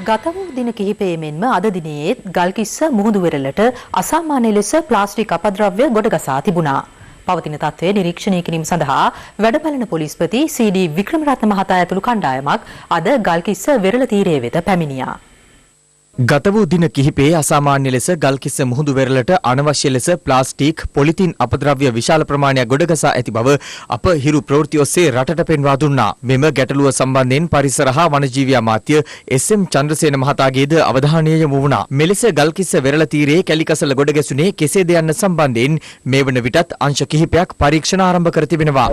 [SPEAKER 2] ගත වූ දින කිහිපයේමෙන්ම අද දිනයේත් ගල්කිස්ස මුහුදු වෙරළට අසාමාන්‍ය ලෙස ප්ලාස්ටික් අපද්‍රව්‍ය ගොඩගසා තිබුණා. පවතින තත්ත්වය නිරීක්ෂණය කිරීම සඳහා වැඩබලන පොලිස්පති සී.ඩී. වික්‍රමරත්න මහතා ඇතුළු කණ්ඩායමක් අද ගල්කිස්ස වෙරළ තීරය වෙත පැමිණියා.
[SPEAKER 9] ගත වූ දින කිහිපයේ අසාමාන්‍ය ලෙස ගල්කිස්ස මුහුදු වෙරළට අනවශ්‍ය ලෙස ප්ලාස්ටික්, පොලිතින් අපද්‍රව්‍ය විශාල ප්‍රමාණයක් ගොඩගසා ඇති බව අප හිරු ප්‍රවෘත්ති ඔස්සේ රටට පෙන්වා දුන්නා. මෙම ගැටලුව සම්බන්ධයෙන් පරිසර හා වනජීවි අමාත්‍ය එස්.එම්. චන්ද්‍රසේන මහතාගේද අවධානය යොමු වුණා. මෙලෙස ගල්කිස්ස වෙරළ තීරයේ කැලිකසල ගොඩගැසුනේ කෙසේද යන්න සම්බන්ධයෙන් මේ වන විටත් අංශ කිහිපයක් පරීක්ෂණ ආරම්භ කර තිබෙනවා.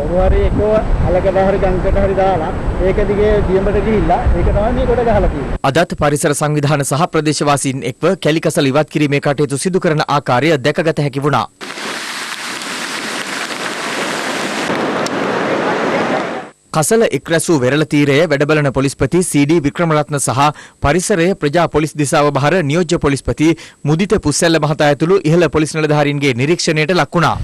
[SPEAKER 9] අදත් පරිසර සංවිධාන සහ ප්‍රදේශවාසීන් එක්ව කැලිකසල ඉවත් කිරීමේ කටයුතු සිදු කරන ආකාරය දැකගත හැකි වුණා. කසල එක්රැසූ වෙරළ තීරය වැඩබලන පොලිස්පති සී.ඩී. වික්‍රමරත්න සහ පරිසරය ප්‍රජා පොලිස් දිසාව බහර නියෝජ්‍ය පොලිස්පති මුදිත පුස්සැල්ල මහතා ඇතුළු ඉහළ පොලිස් නිලධාරීන්ගේ නිරීක්ෂණයට ලක් වුණා.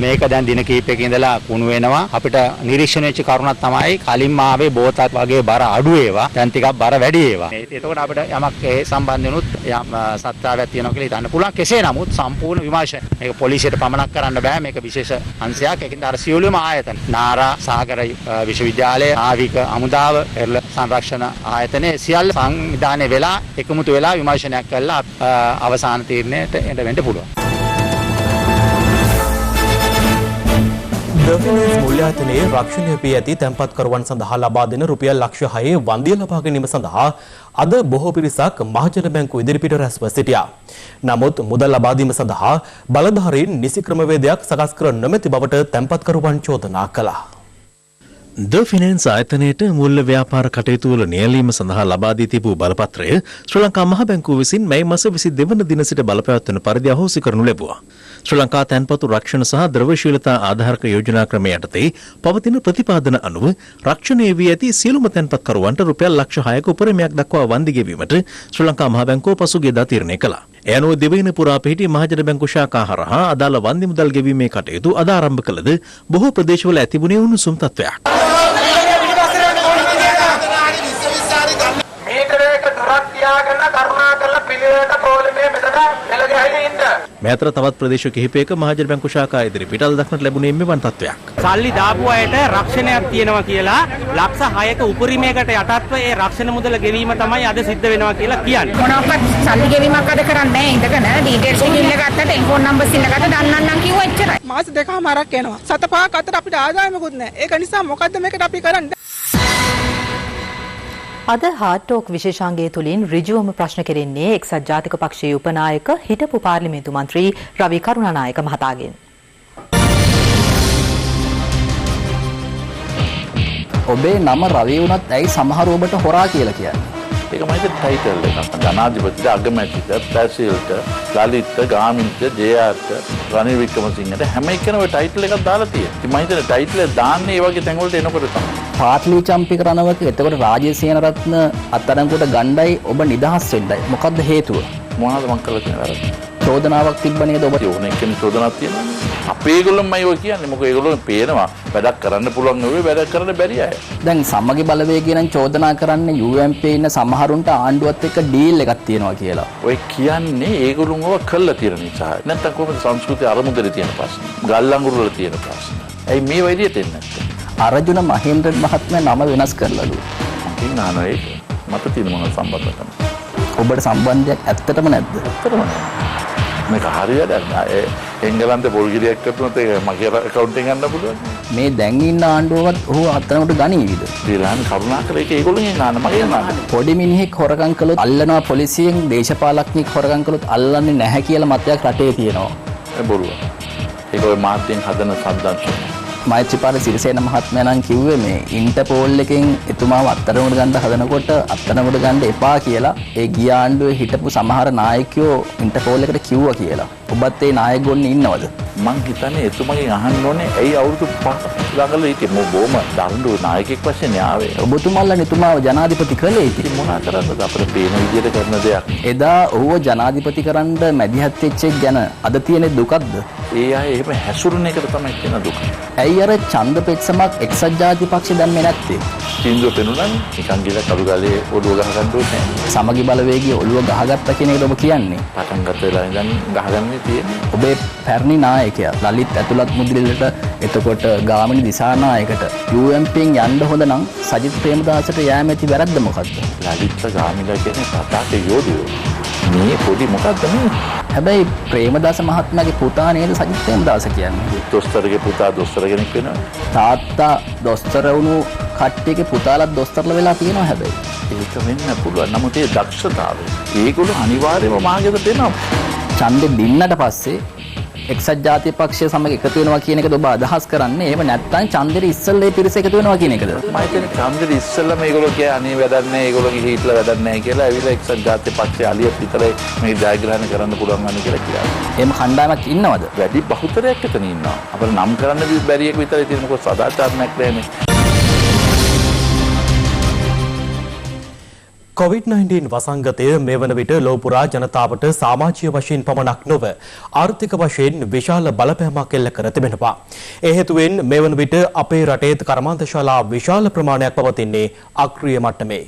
[SPEAKER 10] මේක දැන් දින කිහිපයක ඉඳලා කුණු වෙනවා. අපිට නිරීක්ෂණය වෙච්ච කරුණක් තමයි කලින්ම ආවේ බෝතත් වගේ බර අඩු ඒවා දැන් ටිකක් බර වැඩි ඒවා. එතකොට අපිට යමක් ඒ සම්බන්ධෙනුත් යම් සත්‍යාවක් තියෙනවා කියලා හිතන්න පුළුවන්. කෙසේ නමුත් සම්පූර්ණ විමර්ශන මේක පොලිසියට පමණක් කරන්න බෑ. මේක විශේෂ අංශයක්. ඒකින්ද අර සියලුම ආයතන නාරා සාගර විශ්වවිද්‍යාලය, ආවික අමුදාව, එරළ සංරක්ෂණ ආයතනයේ සියල්ල සංවිධානය වෙලා එකමුතු වෙලා විමර්ශනයක් කළා අවසාන තීරණයට එන්න වෙන්න පුළුවන්.
[SPEAKER 1] ඩොමිනස් මුල්‍යායතනයේ රක්ෂණය වී ඇති තැන්පත්කරුවන් සඳහා ලබා දෙන රුපියල් ලක්ෂ 6 වන්දිය ලබා ගැනීම සඳහා අද බොහෝ පිරිසක් මහජන බැංකුව ඉදිරිපිට රැස්ව සිටියා. නමුත් මුදල් ලබා දීම සඳහා බලධාරීන් නිසි ක්‍රමවේදයක් සකස් කර නොමැති බවට තැන්පත්කරුවන් චෝදනා කළා.
[SPEAKER 11] ද ෆිනන්ස් ආයතනයට මුල්‍ය ව්‍යාපාර කටයුතු වල නියැලීම සඳහා ලබා දී තිබූ බලපත්‍රය ශ්‍රී ලංකා මහ බැංකුව විසින් මැයි මාස 22 වන දින සිට බලපැවැත්වෙන පරිදි අහෝසි කරනු ලැබුවා. ශ්‍රී ලංකා තැන්පතු රක්ෂණ සහ ද්‍රව්‍යශීලතා ආධාරක යෝජනා ක්‍රමය යටතේ පවතින ප්‍රතිපාදන අනුව රක්ෂණය වී ඇති සියලුම තැන්පත්කරුවන්ට රුපියල් ලක්ෂ 6ක උපරිමයක් දක්වා වන්දි ගෙවීමට ශ්‍රී ලංකා මහ බැංකුව පසුගියදා තීරණය කළා. ඒ අනුව දෙවයින පුරා පිහිටි මහජන බැංකු ශාඛා හරහා අදාළ වන්දි මුදල් ගෙවීමේ කටයුතු අද ආරම්භ කළද බොහෝ ප්‍රදේශවල ඇතිබුණේ උණුසුම් තත්ත්වයක්. මේ අතර තවත් ප්‍රදේශ කිහිපයක මහජන බැංකු ශාඛා ඉදිරිපිට අද දක්නට ලැබුණේ මෙවන් තත්ත්වයක්.
[SPEAKER 25] සල්ලි දාපු අයට රක්ෂණයක් තියෙනවා කියලා ලක්ෂ 6ක උපරිමයකට යටත්ව ඒ රක්ෂණ මුදල ගෙවීම තමයි අද සිද්ධ වෙනවා කියලා කියන්නේ.
[SPEAKER 26] මොනවාක්වත් සල්ලි ගෙවීමක් අද කරන්නේ නැහැ. ඉඳගෙන ඩීටේල්ස් එක ඉල්ල ගත්තට ටෙලිෆෝන් නම්බර්ස් ඉල්ල ගත්ත දන්නන්නම් කිව්වා එච්චරයි.
[SPEAKER 27] මාස දෙකමාරක් යනවා. සත පහක් අතර අපිට ආදායමකුත් නැහැ. ඒක නිසා මොකද්ද මේකට අපි කරන්නේ?
[SPEAKER 2] අද හාඩ් ටෝක් විශේෂාංගය තුලින් ඍජුවම ප්‍රශ්න කෙරෙන්නේ එක්සත් ජාතික පක්ෂයේ උපනායක හිටපු පාර්ලිමේන්තු මන්ත්‍රී රවි කරුණානායක මහතාගෙන්.
[SPEAKER 28] ඔබේ නම රවි වුණත් ඇයි සමහර ඔබට හොරා කියලා කියන්නේ?
[SPEAKER 29] ඒක මම හිතේ ටයිටල් එකක්. ජනාධිපතිට, අගමැතිට, තහසීල්ට, ලලිත්ට, ගාමිණිට, ජේ.ආර්.ට, රනිල් වික්‍රමසිංහට හැම එකනම ඔය ටයිටල් එකක් දාලා තියෙනවා. ඉතින් මම හිතන්නේ ටයිටල් එක දාන්නේ ඒ වගේ තැන් වලට එනකොට තමයි.
[SPEAKER 28] පාටලී චම්පි කරනවක එතකොට රාජ්‍ය සේනාරත්න අත්අඩංගුවට ගණ්ඩායි ඔබ නිදහස් වෙන්නයි. මොකද්ද හේතුව?
[SPEAKER 29] මොනවද මං කරලා තියෙන වැරද්ද?
[SPEAKER 28] චෝදනාවක් තිබ්බ නේද ඔබ?
[SPEAKER 29] ඕන එක්කෙන චෝදනාවක් තියෙනවා. අපේ ඒගොල්ලොමයි ඔය කියන්නේ. මොකද ඒගොල්ලෝ පේනවා වැඩක් කරන්න පුළුවන් නෙවෙයි වැඩක් කරන්න බැරි අය.
[SPEAKER 28] දැන් සමගි බලවේගය නම් චෝදනා කරන්නේ UMP ඉන්න සමහරුන්ට ආණ්ඩුවත් එක්ක ඩීල් එකක් තියෙනවා කියලා.
[SPEAKER 29] ඔය කියන්නේ ඒගොල්ලෝ ඔව කළා තියෙන නිසා. නැත්තම් කොහොමද සංස්කෘතිය අරමුදලේ තියෙන ප්‍රශ්න? ගල් අඟුරු වල තියෙන ප්‍රශ්න. ඇයි මේ වයිදියට එන්නේ නැත්තේ?
[SPEAKER 28] අර්ජුන මහේන්ද්‍රන් මහත්මයා නම වෙනස් කරලාලු.
[SPEAKER 29] මකින් අහනවා ඒක. මට තියෙන මොන සම්බන්ධකම?
[SPEAKER 28] ඔබට සම්බන්ධයක් ඇත්තටම නැද්ද?
[SPEAKER 29] ඇත්තටම නෑ. මේක හරියට නෑ. එංගලන්තේ පොල්ගිරියක් කරනොත් ඒක මගේ account එකෙන් ගන්න පුළුවන්.
[SPEAKER 28] මේ දැන් ඉන්න ආණ්ඩුවවත් ඔහු අත්අඩංගුවට ගනීවිද?
[SPEAKER 29] ඊළඟ කරුණාකර ඒක ඒගොල්ලෝගෙන් නාන මගේ නාන.
[SPEAKER 28] පොඩි මිනිහෙක් හොරකම් කළොත් අල්ලනවා පොලිසියෙන්, දේශපාලඥයෙක් හොරකම් කළොත් අල්ලන්නේ නැහැ කියලා මතයක් රටේ තියෙනවා.
[SPEAKER 29] ඒ බොරුව. ඒක ඔය මාධ්‍යෙන් හදන සද්දංශ.
[SPEAKER 28] මෛත්‍රීපාල සිරිසේන මහත්මයා නම් කිව්වේ මේ ඉන්ටර්පෝල් එකෙන් එතුමාව අත්අඩංගුවට ගන්න හදනකොට අත්අඩංගුවට ගන්න එපා කියලා ඒ ගිය ආණ්ඩුවේ හිටපු සමහර නායකයෝ ඉන්ටර්පෝල් එකට කිව්වා කියලා. ඔබත් ඒ නායක ගොන්නේ ඉන්නවද?
[SPEAKER 29] මං හිතන්නේ එතුමගෙන් අහන්න ඕනේ ඇයි අවුරුදු 5ක් ළඟල හිටියේ මෝ බොම දරුණු නායකයෙක් වශයෙන් ආවේ.
[SPEAKER 28] ඔබතුමාලා එතුමාව ජනාධිපති කළේ ඉතින්
[SPEAKER 29] මොනා කරන්නද අපිට පේන විදියට කරන දෙයක්.
[SPEAKER 28] එදා ඔහුව ජනාධිපති කරන්න මැදිහත් වෙච්ච එක ගැන අද තියෙන දුකක්ද?
[SPEAKER 29] ඒ අය එහෙම හැසුරුන එකට තමයි තියෙන දුක.
[SPEAKER 28] ඇයි අර ඡන්ද පෙත්සමක් එක්සත් ජාතික පක්ෂය දැම්මේ නැත්තේ?
[SPEAKER 29] සින්දුව පෙනුනන්නේ නිකන් ගිහලා කළු ගලේ ඔළුව ගහ ගන්න ඕනේ නැහැ.
[SPEAKER 28] සමගි බලවේගය ඔළුව ගහගත්ත කියන එකට ඔබ කියන්නේ.
[SPEAKER 29] පටන් ගත්ත වෙලාවෙ ඉඳන් ගහගන්නේ තියෙන්නේ.
[SPEAKER 28] ඔබේ පැරණි නායකයා ලලිත් ඇතුළත් මුදලිලට එතකොට ගාමිණී දිසානායකට UMPෙන් යන්න හොඳ නම් සජිත් ප්‍රේමදාසට යෑම ඇති වැරද්ද මොකද්ද?
[SPEAKER 29] ලලිත් ගාමිණී කියන්නේ පතාකේ යෝධයෝ. මේ පොඩි මොකද්ද මේ?
[SPEAKER 28] හැබැයි ප්‍රේමදාස මහත්මයාගේ පුතා නේද සජිත් ප්‍රේමදාස කියන්නේ?
[SPEAKER 29] දොස්තරගේ පුතා දොස්තර කෙනෙක් වෙනවා.
[SPEAKER 28] තාත්තා දොස්තර වුණු කට්ටියගේ පුතාලත් දොස්තරලා වෙලා තියෙනවා හැබැයි.
[SPEAKER 29] ඒක වෙන්න පුළුවන්. නමුත් ඒ දක්ෂතාවය ඒගොල්ලෝ අනිවාර්යයෙන්ම මාගෙට දෙනවා.
[SPEAKER 28] ඡන්දෙ දින්නට පස්සේ එක්සත් ජාතික පක්ෂය සමග එකතු වෙනවා කියන එකද ඔබ අදහස් කරන්නේ? එහෙම නැත්නම් ඡන්දෙට ඉස්සෙල්ලා ඒ පිරිස එකතු වෙනවා කියන එකද?
[SPEAKER 29] මම කියන්නේ ඡන්දෙට ඉස්සෙල්ලා මේගොල්ලෝ කියන්නේ අනේ වැඩක් නැහැ ඒගොල්ලෝගේ හිටලා වැඩක් නැහැ කියලා ඇවිල්ලා එක්සත් ජාතික පක්ෂයේ අලියත් විතරයි මේ ජයග්‍රහණය කරන්න පුළුවන් වන්නේ කියලා කියනවා.
[SPEAKER 28] එහෙම කණ්ඩායමක් ඉන්නවද?
[SPEAKER 29] වැඩි බහුතරයක් එතන ඉන්නවා. අපිට නම් කරන්න බැරි එක විතරයි තියෙන මොකද සදාචාරණයක් නැහැනේ.
[SPEAKER 1] COVID-19 වසංගතය මේ වන විට ලෝපුරා ජනතාවට සමාජීය වශයෙන් පමණක් නොව ආර්ථික වශයෙන් විශාල බලපෑමක් එල්ල කර තිබෙනවා. ඒ හේතුවෙන් මේ වන විට අපේ රටේ කර්මාන්තශාලා විශාල ප්‍රමාණයක් පවතින්නේ අක්‍රීය මට්ටමේ.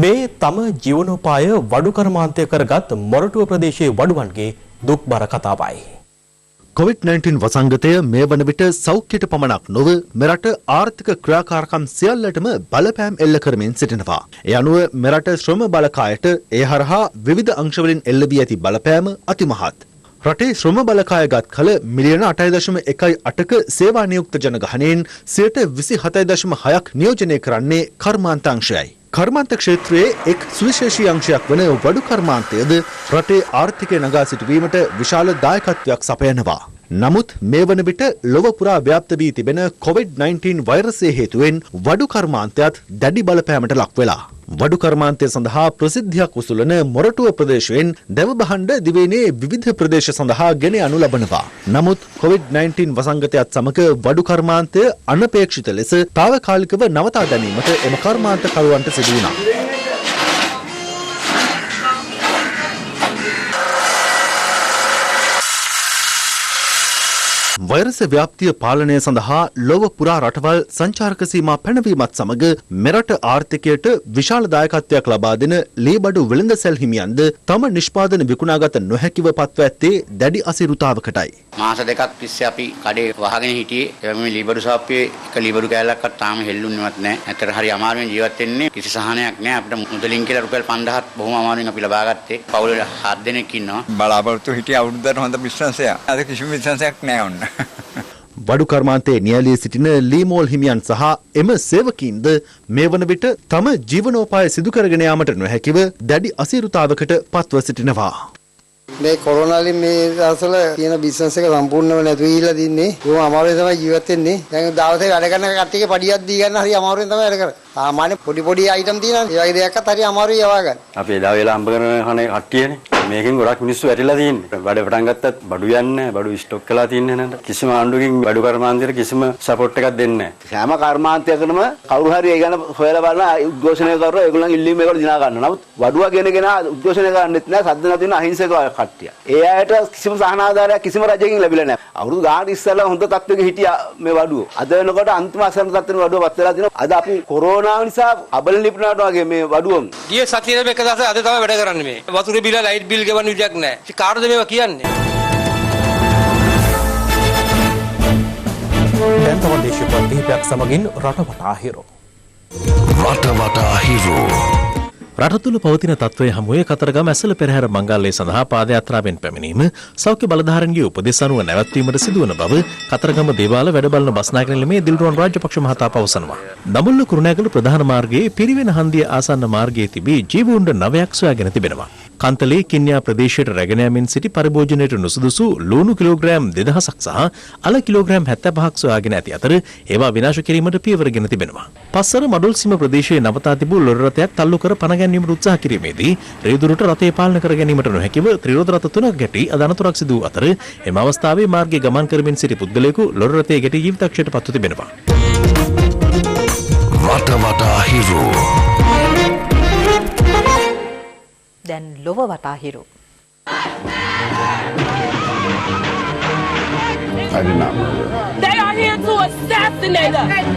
[SPEAKER 1] මේ තම ජීවනෝපාය වඩු කර්මාන්තය කරගත් මොරටුව ප්‍රදේශයේ වඩුවන්ගේ දුක්බර කතාවයි.
[SPEAKER 11] COVID-19 වසංගතය මේ වන විට සෞඛ්‍යයට පමණක් නොව මෙරට ආර්ථික ක්‍රියාකාරකම් සියල්ලටම බලපෑම් එල්ල කරමින් සිටිනවා. ඒ අනුව මෙරට ශ්‍රම බලකායට ඒ හරහා විවිධ අංශවලින් එල්ල වී ඇති බලපෑම අතිමහත්. රටේ ශ්‍රම බලකායගත් කල මිලියන 8.18ක සේවා නියුක්ත ජනගහනයෙන් 27.6ක් නියෝජනය කරන්නේ කර්මාන්තාංශයයි. කර්මාන්ත ක්ෂේත්‍රයේ එක් සුවිශේෂී අංශයක් වන වඩු කර්මාන්තයද රටේ ආර්ථිකය නගා සිටුවීමට විශාල දායකත්වයක් සපයනවා. නමුත් මේ වන විට ලොව පුරා ව්‍යාප්ත වී තිබෙන COVID-19 වෛරසය හේතුවෙන් වඩු කර්මාන්තයත් දැඩි බලපෑමට ලක් වෙලා. වඩු කර්මාන්තය සඳහා ප්‍රසිද්ධියක් උසුලන මොරටුව ප්‍රදේශයෙන් දැව බහඬ දිවයිනේ විවිධ ප්‍රදේශ සඳහා ගෙන යනු ලබනවා. නමුත් COVID-19 වසංගතයත් සමග වඩු කර්මාන්තය අනපේක්ෂිත ලෙස తాවකාලිකව නවතා දැමීමට එම කර්මාන්තකරුවන්ට සිදු වුණා. වෛරස ව්‍යාප්තිය පාලනය සඳහා ලොව පුරා රටවල් සංචාරක සීමා පැනවීමත් සමග මෙරට ආර්ථිකයට විශාල දායකත්වයක් ලබා දෙන ලීබඩු වෙළඳසැල් හිමියන්ද තම නිෂ්පාදන විකුණාගත නොහැකිව පත්ව ඇත්තේ දැඩි අසිරුතාවකටයි.
[SPEAKER 22] මාස දෙකක් තිස්සේ අපි කඩේ වහගෙන හිටියේ. ඒ වගේම ලීබඩු ශාප්පුවේ එක ලීබඩු කෑල්ලක්වත් තාම හෙල්ලුන්නේවත් නැහැ. ඇත්තට හරි අමාරුවෙන් ජීවත් වෙන්නේ. කිසි සහනයක් නැහැ. අපිට මුදලින් කියලා රුපියල් 5000ක් බොහොම අමාරුවෙන් අපි ලබා ගත්තේ. පවුලේ 7 දෙනෙක් ඉන්නවා.
[SPEAKER 3] බලාපොරොත්තු හිටිය අවුරුද්දට හොඳ බිස්නස් එකක්. අද කිසිම බිස්නස් එකක් නැහැ ඔන්න.
[SPEAKER 11] වඩු කර්මාන්තයේ නියැලී සිටින ලීමෝල් හිමියන් සහ එම සේවකීන්ද මේ වන විට තම ජීවනෝපාය සිදු කරගෙන යාමට නොහැකිව දැඩි අසීරුතාවකට පත්ව සිටිනවා.
[SPEAKER 13] මේ කොරෝනා වලින් මේ දවස්වල තියෙන බිස්නස් එක සම්පූර්ණව නැතුව ගිහිල්ලා තින්නේ. ඒකම අමාරුවෙන් තමයි ජීවත් වෙන්නේ. දැන් දවසේ වැඩ කරන කට්ටියගේ පඩියක් දී ගන්න හරි අමාරුවෙන් තමයි වැඩ කරන්නේ. සාමාන්‍ය පොඩි අයිටම් තියෙනවා. ඒ වගේ දෙයක්වත් හරි අමාරුයි යවා ගන්න.
[SPEAKER 12] අපි එදා වෙලා අම්බ කරන කනේ කට්ටියනේ. මේකෙන් ගොඩක් මිනිස්සු වැටිලා තියෙන්නේ. වැඩ පටන් ගත්තත් බඩු යන්නේ බඩු ස්ටොක් කරලා තියන්නේ නේද? කිසිම ආණ්ඩුවකින් බඩු කර්මාන්තයට කිසිම සපෝට් එකක් දෙන්නේ නැහැ.
[SPEAKER 14] සෑම කර්මාන්තයකටම කවුරු හරි ඒ ගැන හොයලා බලන උද්ඝෝෂණය කරලා ඒගොල්ලන් ඉල්ලීම් එකකට දිනා ගන්නවා. නමුත් වඩුව ගෙන උද්ඝෝෂණය කරන්නෙත් නැහැ. සද්ද නැතින අහිංසක කට්ටිය. ඒ අයට කිසිම සහනාධාරයක් කිසිම රජයකින් ලැබිලා නැහැ. අවුරුදු ගානක් ඉස්සෙල්ලා හොඳ තත්ත්වයක හිටියා මේ වඩුව. අද වෙනකොට අන්තිම අසරණ තත්ත්වෙට වඩුව පත් වෙලා තිනවා. අද අපි කොරෝනා නිසා අබල ලිපුණාට වගේ මේ වඩුවම.
[SPEAKER 15] ගිය සතියේ මේක දැස අද තමයි වැඩ කරන්නේ මේ. වතුරේ බිල ලයිට් බිල් ගෙවන්න විදියක් නැහැ. ඉතින් කාටද මේවා කියන්නේ?
[SPEAKER 1] දැන් තවත් දේශීය කිහිපයක් සමගින් රටවටා හිරෝ.
[SPEAKER 11] රටවටා හිරෝ. රට තුළ පවතින තත්ත්වය හමුවේ කතරගම ඇසළ පෙරහැර මංගල්‍යය සඳහා පාදයාත්‍රාවෙන් පැමිණීම සෞඛ්‍ය බලධාරීන්ගේ උපදෙස් අනුව නැවැත්වීමට සිදුවන බව කතරගම දේවාල වැඩබලන බස්නායක නිලමේ දිල්රුවන් රාජපක්ෂ මහතා පවසනවා. දඹුල්ල කුරුණෑගල ප්‍රධාන මාර්ගයේ පිරිවෙන හන්දිය ආසන්න මාර්ගයේ තිබී ජීවුන්ට 9ක් සොයාගෙන තිබෙනවා. කන්තලේ කින්යා ප්‍රදේශයට රැගෙන යමින් සිටි පරිභෝජනයට නුසුදුසු ලූණු කිලෝග්‍රෑම් 2000ක් සහ අල කිලෝග්‍රෑම් 75ක් සොයාගෙන ඇති අතර ඒවා විනාශ කිරීමට පියවරගෙන තිබෙනවා. පස්සර මඩුල්සීම ප්‍රදේශයේ නවතා තිබූ ලොරි රථයක් තල්ලු කර පණ ගැනීමට උත්සාහ කිරීමේදී රියදුරට රථය පාලනය කර ගැනීමට නොහැකිව ත්‍රිරෝද රථ 3ක් ගැටි අනතුරක් සිදු වූ අතර එම අවස්ථාවේ මාර්ගයේ ගමන් කරමින් සිටි පුද්ගලයෙකු ලොරි රථයේ ගැටි ජීවිතක්ෂයට පත්ව තිබෙනවා.
[SPEAKER 2] වටවටා හිරු. දැන් ලොව වටා හිරු.
[SPEAKER 16] They are here to assassinate us.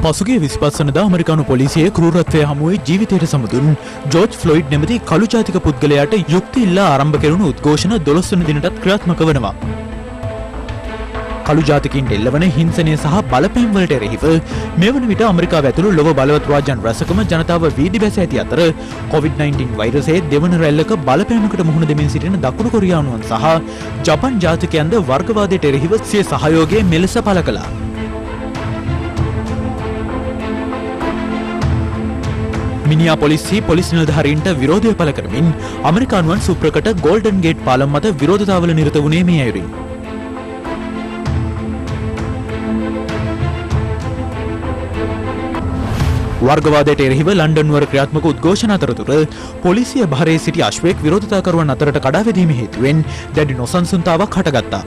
[SPEAKER 17] පසුගිය 25 වනදා ඇමරිකානු පොලිසියේ ක්‍රූරත්වය හමුවේ ජීවිතයට සමුදුන් ජෝර්ජ් ෆ්ලොයිඩ් නැමැති කළු ජාතික පුද්ගලයාට යුක්ති ඉල්ලා ආරම්භ කෙරුණු උද්ඝෝෂණ 12 වන දිනටත් ක්‍රියාත්මක වනවා. කළු ජාතිකින්ට එල්ලවන හිංසනය සහ බලපෑම් වලට එරෙහිව මෙවන විට ඇමරිකාව ඇතුළු ලොව බලවත් රාජ්‍යයන් රැසකම ජනතාව වීදි බැස ඇති අතර COVID-19 වෛරසයේ දෙවන රැල්ලක බලපෑමකට මුහුණ දෙමින් සිටින දකුණු කොරියානුවන් සහ ජපන් ජාතිකයන්ද වර්ගවාදයට එරෙහිව සිය සහයෝගය මෙලෙස පළ කළා. මිනියාපොලිස් පොලිස් නිලධාරීන්ට විරෝධය පළ කරමින් ඇමරිකානුවන් සුප්‍රකට ගෝල්ඩන් ගේට් පාලම් මත විරෝධතාවල නිරත වුණේ මේ අයුරින්. වර්ගවාදයට එරෙහිව ලන්ඩන් නුවර ක්‍රියාත්මක උද්ඝෝෂණ අතරතුර පොලිසිය භාරයේ සිටි අශ්වයෙක් විරෝධතාකරුවන් අතරට කඩා වැදීම හේතුවෙන් දැඩි නොසන්සුන්තාවක් හටගත්තා.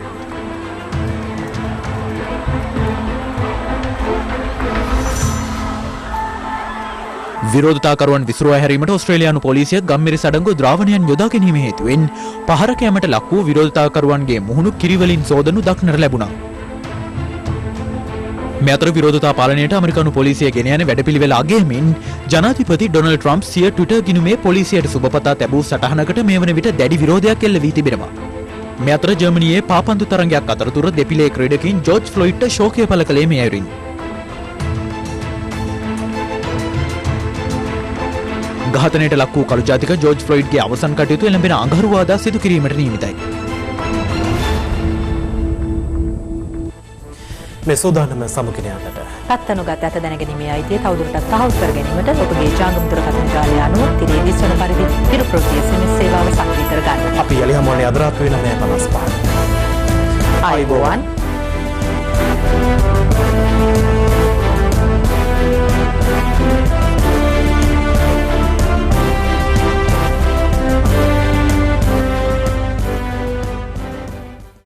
[SPEAKER 17] විරෝධතාකරුවන් විසිරුවා හැරීමට ඕස්ට්‍රේලියානු පොලිසිය ගම්මිරිස් අඩංගු ද්‍රාවණයන් යොදා ගැනීම හේතුවෙන් පහර කැමට ලක් වූ විරෝධතාකරුවන්ගේ මුහුණු කිරිවලින් සෝදනු දක්නට ලැබුණා. මේ අතර විරෝධතා පාලනයට ඇමරිකානු පොලිසිය ගෙන යන වැඩපිළිවෙල අගයමින් ජනාධිපති ඩොනල්ඩ් ට්‍රම්ප් සිය ට්විටර් ගිණුමේ පොලිසියට සුබපතා තැබූ සටහනකට මේ වන විට දැඩි විරෝධයක් එල්ල වී තිබෙනවා. මේ අතර ජර්මනියේ පාපන්දු තරඟයක් අතරතුර දෙපිලේ ක්‍රීඩකින් ජෝර්ජ් ෆ්ලොයිඩ්ට ශෝකය පළ කළේ මේ අයුරින්. ඝාතනයට ලක් වූ කළු ජාතික ජෝර්ජ් ෆ්ලොයිඩ්ගේ අවසන් කටයුතු එළඹෙන අඟහරුවාදා සිදු කිරීමට නියමිතයි.
[SPEAKER 1] මේ සූදානම සමුගෙන යන්නට
[SPEAKER 2] පත්තනුගත ඇත දැනගැනීමේ අයිතිය තවදුරටත් තහවුරු කර ගැනීමට ඔබගේ ජාගම දුරකථන ජාලය අනුව 30 වන පරිදි තිරුප්‍රවෘත්ති SMS සේවාව සක්‍රිය කර ගන්න.
[SPEAKER 1] අපි යලි හමුවන්නේ අද රාත්‍රියේ 9:55.
[SPEAKER 2] ආයුබෝවන්.